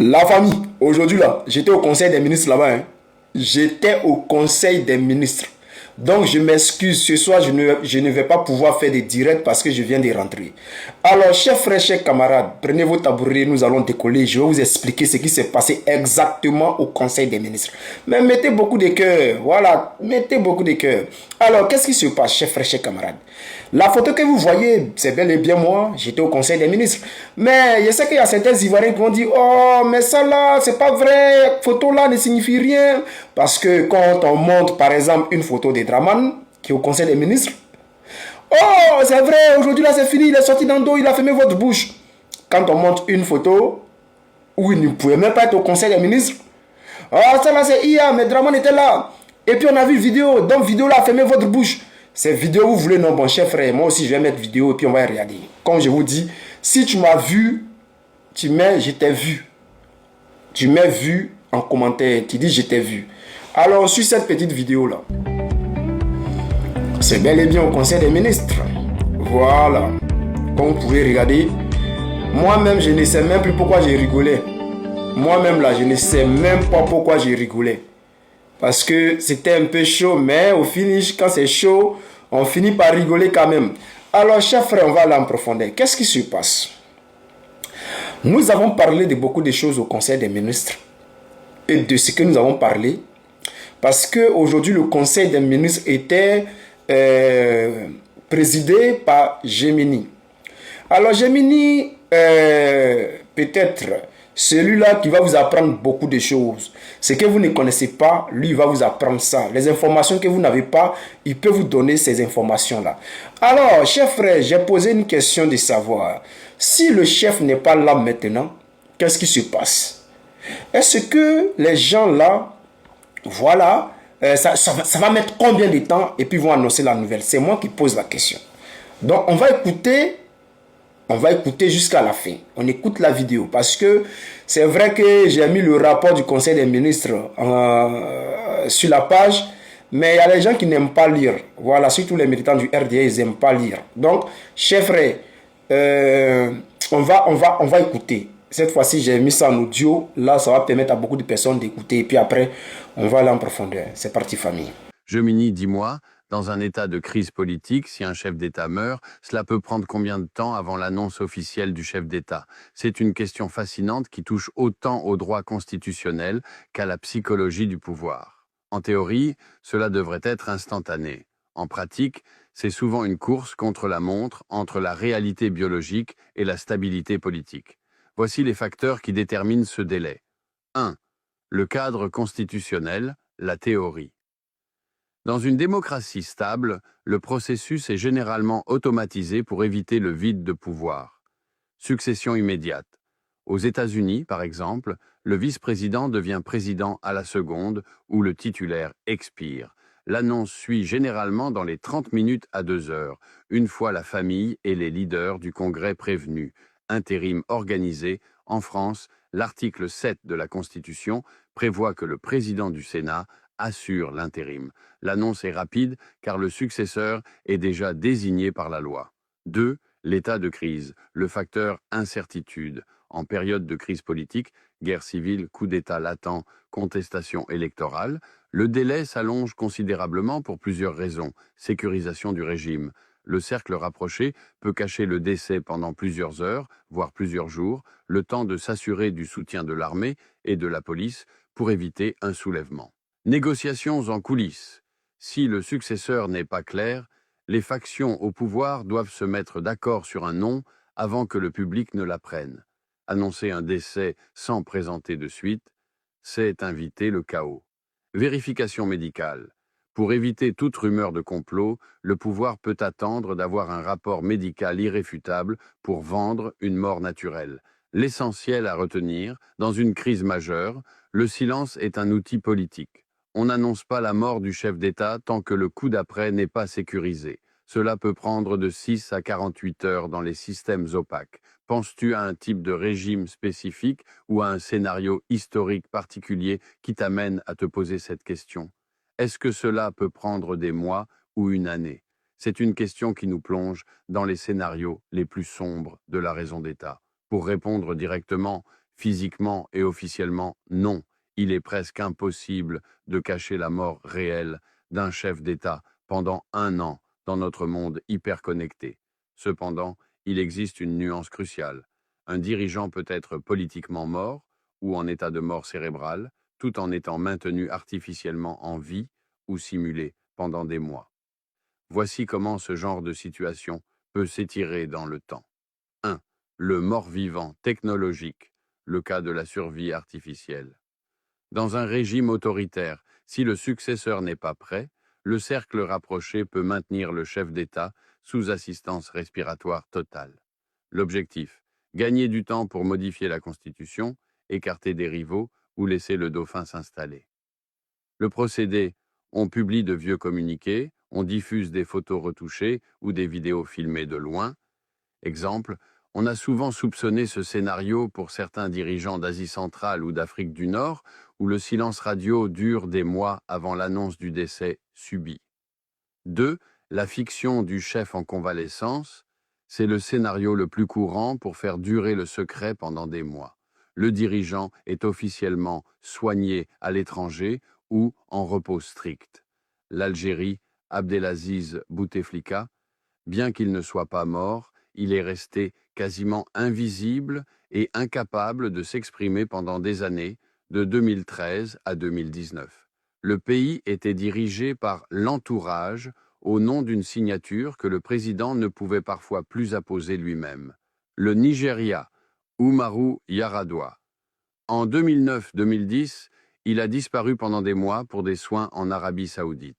La famille, aujourd'hui là, j'étais au conseil des ministres là-bas. Hein. J'étais au conseil des ministres. Donc je m'excuse, ce soir je ne vais pas pouvoir faire des directs parce que je viens de rentrer. Alors chers frères, chers camarades, prenez vos tabourets, nous allons décoller. Je vais vous expliquer ce qui s'est passé exactement au conseil des ministres. Mais mettez beaucoup de cœur, voilà, mettez beaucoup de cœur. Alors qu'est-ce qui se passe, chers frères, chers camarades? La photo que vous voyez, c'est bel et bien moi, j'étais au conseil des ministres. Mais je sais qu'il y a certains Ivoiriens qui vont dire, oh, mais ça là, c'est pas vrai, photo là ne signifie rien. Parce que quand on montre, par exemple, une photo de Draman, qui est au conseil des ministres, oh, c'est vrai, aujourd'hui là c'est fini, il est sorti dans le dos, il a fermé votre bouche. Quand on montre une photo où il ne pouvait même pas être au conseil des ministres, oh, ça là c'est IA, mais Draman était là. Et puis on a vu vidéo, donc vidéo là a fermé votre bouche. Ces vidéos, vous voulez, non, bon, cher frère, moi aussi je vais mettre vidéo et puis on va regarder. Comme je vous dis, si tu m'as vu, tu mets je t'ai vu. Tu mets vu en commentaire, tu dis je t'ai vu. Alors, sur cette petite vidéo là, c'est bel et bien au conseil des ministres. Voilà. Comme vous pouvez regarder, moi-même je ne sais même plus pourquoi j'ai rigolé. Moi-même là, je ne sais même pas pourquoi j'ai rigolé. Parce que c'était un peu chaud, mais au finish, quand c'est chaud, on finit par rigoler quand même. Alors, chers frères, on va aller en profondeur. Qu'est-ce qui se passe? Nous avons parlé de beaucoup de choses au Conseil des ministres et de ce que nous avons parlé. Parce qu'aujourd'hui, le Conseil des ministres était présidé par Gemini. Alors, Gemini, peut-être celui-là qui va vous apprendre beaucoup de choses. Ce que vous ne connaissez pas, lui, il va vous apprendre ça. Les informations que vous n'avez pas, il peut vous donner ces informations-là. Alors, chers frères, j'ai posé une question de savoir. Si le chef n'est pas là maintenant, qu'est-ce qui se passe? Est-ce que les gens là, voilà, ça va mettre combien de temps et puis ils vont annoncer la nouvelle? C'est moi qui pose la question. Donc, on va écouter jusqu'à la fin. On écoute la vidéo parce que c'est vrai que j'ai mis le rapport du Conseil des ministres sur la page, mais il y a des gens qui n'aiment pas lire. Voilà, surtout les militants du RDA, ils n'aiment pas lire. Donc, chers frères, on va écouter. Cette fois-ci, j'ai mis ça en audio. Là, ça va permettre à beaucoup de personnes d'écouter. Et puis après, on va aller en profondeur. C'est parti, famille. Gemini, dis-moi, dans un état de crise politique, si un chef d'État meurt, cela peut prendre combien de temps avant l'annonce officielle du chef d'État? C'est une question fascinante qui touche autant au droit constitutionnel qu'à la psychologie du pouvoir. En théorie, cela devrait être instantané. En pratique, c'est souvent une course contre la montre entre la réalité biologique et la stabilité politique. Voici les facteurs qui déterminent ce délai. 1. Le cadre constitutionnel, la théorie. Dans une démocratie stable, le processus est généralement automatisé pour éviter le vide de pouvoir. Succession immédiate. Aux États-Unis, par exemple, le vice-président devient président à la seconde où le titulaire expire. L'annonce suit généralement dans les 30 minutes à 2 heures, une fois la famille et les leaders du Congrès prévenus. Intérim organisé. En France, l'article 7 de la Constitution prévoit que le président du Sénat assure l'intérim. L'annonce est rapide car le successeur est déjà désigné par la loi. 2. L'état de crise, le facteur incertitude. En période de crise politique, guerre civile, coup d'État latent, contestation électorale, le délai s'allonge considérablement pour plusieurs raisons. Sécurisation du régime. Le cercle rapproché peut cacher le décès pendant plusieurs heures, voire plusieurs jours, le temps de s'assurer du soutien de l'armée et de la police pour éviter un soulèvement. Négociations en coulisses. Si le successeur n'est pas clair, les factions au pouvoir doivent se mettre d'accord sur un nom avant que le public ne l'apprenne. Annoncer un décès sans présenter de suite, c'est inviter le chaos. Vérification médicale. Pour éviter toute rumeur de complot, le pouvoir peut attendre d'avoir un rapport médical irréfutable pour vendre une mort naturelle. L'essentiel à retenir, dans une crise majeure, le silence est un outil politique. On n'annonce pas la mort du chef d'État tant que le coup d'après n'est pas sécurisé. Cela peut prendre de 6 à 48 heures dans les systèmes opaques. Penses-tu à un type de régime spécifique ou à un scénario historique particulier qui t'amène à te poser cette question? Est-ce que cela peut prendre des mois ou une année? C'est une question qui nous plonge dans les scénarios les plus sombres de la raison d'État. Pour répondre directement, Physiquement et officiellement, non. Il est presque impossible de cacher la mort réelle d'un chef d'État pendant un an dans notre monde hyperconnecté. Cependant, il existe une nuance cruciale. Un dirigeant peut être politiquement mort ou en état de mort cérébrale, tout en étant maintenu artificiellement en vie ou simulé pendant des mois. Voici comment ce genre de situation peut s'étirer dans le temps. 1. Le mort-vivant technologique, le cas de la survie artificielle. Dans un régime autoritaire, si le successeur n'est pas prêt, le cercle rapproché peut maintenir le chef d'État sous assistance respiratoire totale. L'objectif, gagner du temps pour modifier la Constitution, écarter des rivaux ou laisser le dauphin s'installer. Le procédé, on publie de vieux communiqués, on diffuse des photos retouchées ou des vidéos filmées de loin. Exemple, on a souvent soupçonné ce scénario pour certains dirigeants d'Asie centrale ou d'Afrique du Nord, où le silence radio dure des mois avant l'annonce du décès subi. 2. La fiction du chef en convalescence, c'est le scénario le plus courant pour faire durer le secret pendant des mois. Le dirigeant est officiellement soigné à l'étranger ou en repos strict. L'Algérie, Abdelaziz Bouteflika, bien qu'il ne soit pas mort, il est resté quasiment invisible et incapable de s'exprimer pendant des années, de 2013 à 2019. Le pays était dirigé par l'entourage au nom d'une signature que le président ne pouvait parfois plus apposer lui-même. Le Nigeria, Umaru Yar'Adua. En 2009-2010, il a disparu pendant des mois pour des soins en Arabie Saoudite.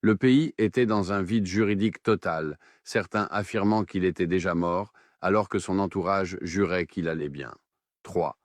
Le pays était dans un vide juridique total, certains affirmant qu'il était déjà mort, alors que son entourage jurait qu'il allait bien. 3.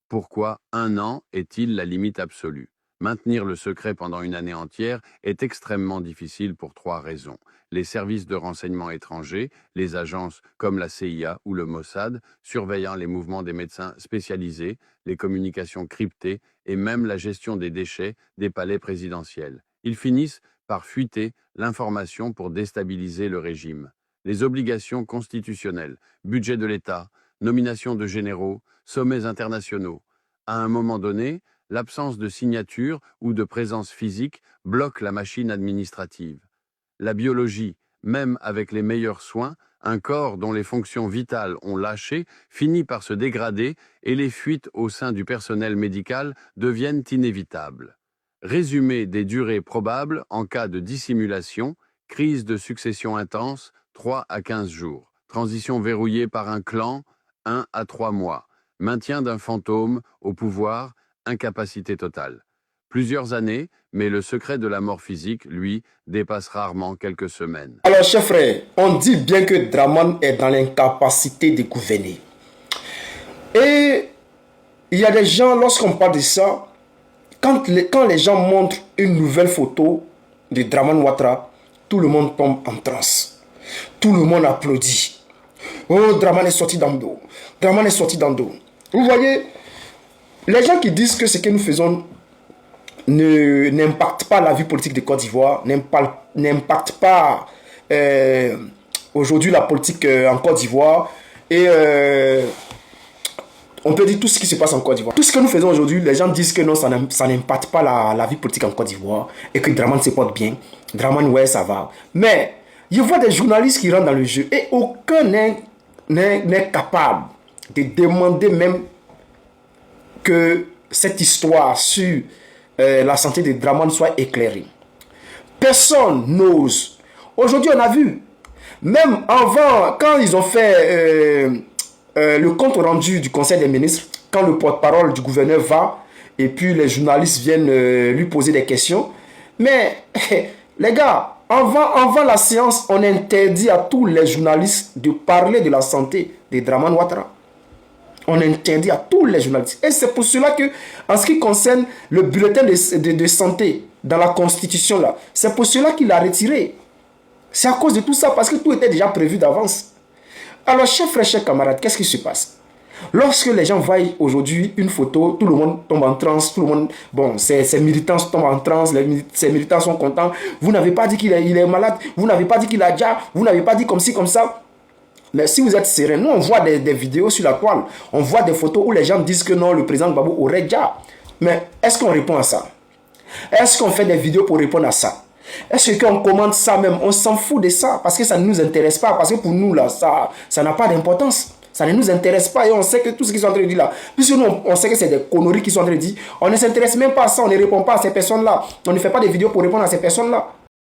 Pourquoi un an est-il la limite absolue? Maintenir le secret pendant une année entière est extrêmement difficile pour 3 raisons. Les services de renseignement étrangers, les agences comme la CIA ou le Mossad, surveillant les mouvements des médecins spécialisés, les communications cryptées et même la gestion des déchets des palais présidentiels. Ils finissent par fuiter l'information pour déstabiliser le régime. Les obligations constitutionnelles, budget de l'État, nomination de généraux, sommets internationaux. À un moment donné, l'absence de signature ou de présence physique bloque la machine administrative. La biologie, même avec les meilleurs soins, un corps dont les fonctions vitales ont lâché, finit par se dégrader et les fuites au sein du personnel médical deviennent inévitables. Résumé des durées probables en cas de dissimulation, crise de succession intense, 3 à 15 jours. Transition verrouillée par un clan, 1 à 3 mois. Maintien d'un fantôme au pouvoir, incapacité totale. Plusieurs années, mais le secret de la mort physique, lui, dépasse rarement quelques semaines. Alors, chers frères, on dit bien que Draman est dans l'incapacité de gouverner. Et il y a des gens, lorsqu'on parle de ça, quand les gens montrent une nouvelle photo de Draman Ouattara, tout le monde tombe en transe. Tout le monde applaudit. Oh, Draman est sorti dans le dos. Draman est sorti dans le dos. Vous voyez, les gens qui disent que ce que nous faisons n'impacte pas la vie politique de Côte d'Ivoire, n'impacte pas aujourd'hui la politique en Côte d'Ivoire, et on peut dire tout ce qui se passe en Côte d'Ivoire. Tout ce que nous faisons aujourd'hui, les gens disent que non, ça n'impacte pas la vie politique en Côte d'Ivoire, et que Draman se porte bien. Draman, ouais, ça va. Mais je vois des journalistes qui rentrent dans le jeu, et aucun n'est capable de demander même que cette histoire sur la santé de Draman soit éclairée. Personne n'ose. Aujourd'hui, on a vu, même avant, quand ils ont fait le compte rendu du Conseil des ministres, quand le porte-parole du gouverneur va, et puis les journalistes viennent lui poser des questions. Mais, les gars, avant la séance, on interdit à tous les journalistes de parler de la santé de Draman Ouattara. On interdit à tous les journalistes. Et c'est pour cela que, en ce qui concerne le bulletin de santé dans la Constitution, là, c'est pour cela qu'il a retiré. C'est à cause de tout ça, parce que tout était déjà prévu d'avance. Alors, chers frères, chers camarades, qu'est-ce qui se passe? Lorsque les gens voient aujourd'hui une photo, tout le monde tombe en transe, tout le monde... Bon, ces militants tombent en transe, ces militants sont contents. Vous n'avez pas dit qu'il est malade, vous n'avez pas dit qu'il a déjà, vous n'avez pas dit comme ci, comme ça. Mais si vous êtes serein, nous on voit des vidéos sur la toile, on voit des photos où les gens disent que non, le président Gbagbo aurait déjà. Mais est-ce qu'on répond à ça? Est-ce qu'on fait des vidéos pour répondre à ça? Est-ce qu'on commente ça même? On s'en fout de ça parce que ça ne nous intéresse pas. Parce que pour nous, là, ça n'a pas d'importance. Ça ne nous intéresse pas et on sait que tout ce qu'ils sont en train de dire là, puisque nous, on sait que c'est des conneries qu'ils sont en train de dire, on ne s'intéresse même pas à ça, on ne répond pas à ces personnes-là. On ne fait pas des vidéos pour répondre à ces personnes-là.